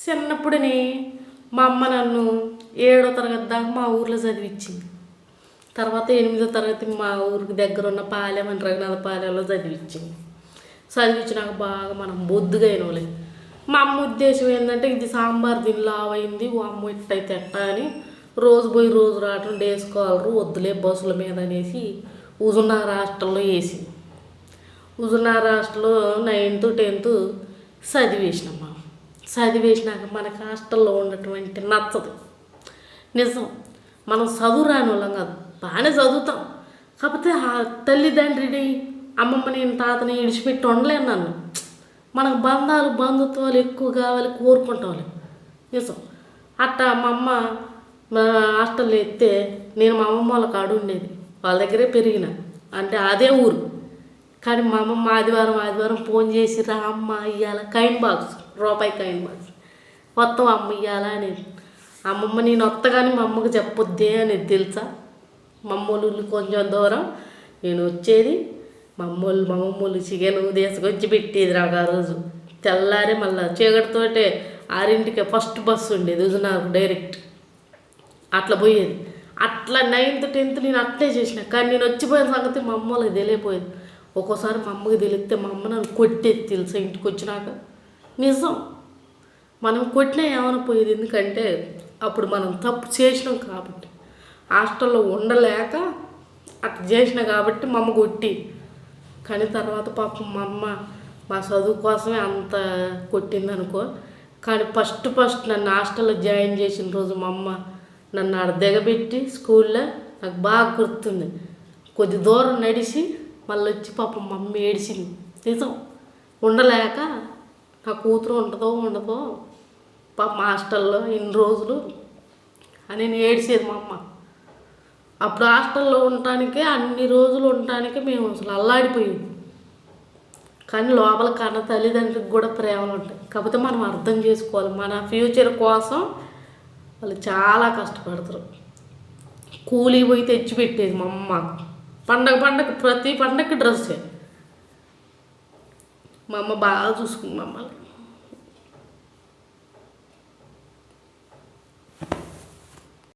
చిన్నప్పుడని మా అమ్మ నన్ను 7వ తరగతి దాకా మా ఊర్లో చదివించింది. తర్వాత 8వ తరగతి మా ఊరికి దగ్గర ఉన్న పాలెం అని రఘునాథ పాలెంలో చదివించింది. చదివించినాక బాగా మనం బొద్దుగా అయినోలే. మా అమ్మ ఉద్దేశం ఏంటంటే ఇది సాంబార్ దీని లావైంది, ఓ అమ్మ ఇట్టయితే ఎట్ట అని రోజు పోయి రోజు రావటం వేసుకోవాలి వద్దులే బస్సుల మీద అనేసి హుజూర్నగర్ హాస్టల్లో వేసి హుజూర్నగర్ హాస్టల్లో 9th 10th చదివేసినాం. చదివేసినాక మనకు హాస్టల్లో ఉండటం నచ్చదు. నిజం, మనం చదువు రాని వాళ్ళం కాదు, బాగానే చదువుతాం. కాకపోతే ఆ తల్లిదండ్రిని అమ్మమ్మని తాతని విడిచిపెట్టి ఉండలేను నన్ను. మనకు బంధాలు బంధుత్వాలు ఎక్కువ కావాలి కోరుకుంటాం. నిజం. అట్టా మా అమ్మ హాస్టల్లో ఎత్తే నేను మా అమ్మమ్మ వాళ్ళ కాడు ఉండేది, వాళ్ళ దగ్గరే పెరిగిన, అంటే అదే ఊరు. కానీ మా అమ్మమ్మ ఆదివారం ఫోన్ చేసి రా అమ్మ ఇయ్యాల కాయిన్ బాక్స్, రూపాయి కాయిన్ బాక్స్ మొత్తం అమ్మ ఇయ్యాల అనేది. అమ్మమ్మ నేను వత్తగాని మా అమ్మకు చెప్పొద్దే అనేది తెలుసా. మా అమ్మోళ్ళు కొంచెం దూరం, నేను వచ్చేది మా అమ్మోళ్ళు చికెన్ తీసుకొచ్చి పెట్టేది నాకు. ఆ రోజు తెల్లారి మళ్ళీ చీకటితోటే 6ంటికే ఫస్ట్ బస్సు ఉండేది హుజూర్నగర్ డైరెక్ట్, అట్లా పోయేది. అట్లా 9th 10th నేను అట్లే చేసిన. కానీ నేను వచ్చిపోయిన సంగతి మా అమ్మ వాళ్ళకి తెలియపోయేది. ఒక్కోసారి మా అమ్మకి తెలిస్తే మా అమ్మ నన్ను కొట్టేది తెలుసా ఇంటికి వచ్చినాక. నిజం, మనం కొట్టినా ఏమైనా పోయేది, ఎందుకంటే అప్పుడు మనం తప్పు చేసినాం కాబట్టి. హాస్టల్లో ఉండలేక అట్లా చేసిన కాబట్టి మా అమ్మ కొట్టి. కానీ తర్వాత పాపం మా అమ్మ మా చదువు కోసమే అంత కొట్టింది అనుకో. కానీ ఫస్ట్ నన్ను హాస్టల్లో జాయిన్ చేసిన రోజు మా అమ్మ నన్ను ఆడ దిగబెట్టి స్కూల్లో నాకు బాగా గుర్తుంది. కొద్ది దూరం నడిచి మళ్ళీ వచ్చి పాపం మా అమ్మ ఏడిచింది. నిజం, ఉండలేక నా కూతురు ఉండదో పాపం హాస్టల్లో ఇన్ని రోజులు అని నేను ఏడిచేది మా అమ్మ. అప్పుడు హాస్టల్లో ఉండటానికే అన్ని రోజులు ఉండటానికే మేము అసలు అల్లాడిపోయేది. కానీ లోపల కన్న తల్లిదండ్రులకు కూడా ప్రేమలు ఉంటాయి. కాకపోతే మనం అర్థం చేసుకోవాలి, మన ఫ్యూచర్ కోసం వాళ్ళు చాలా కష్టపడతారు. కూలీ పోయి తెచ్చిపెట్టేది మా అమ్మ. పండగ ప్రతి పండగకి డ్రెస్సే. మా అమ్మ బాగా చూసుకుంది మమ్మల్ని.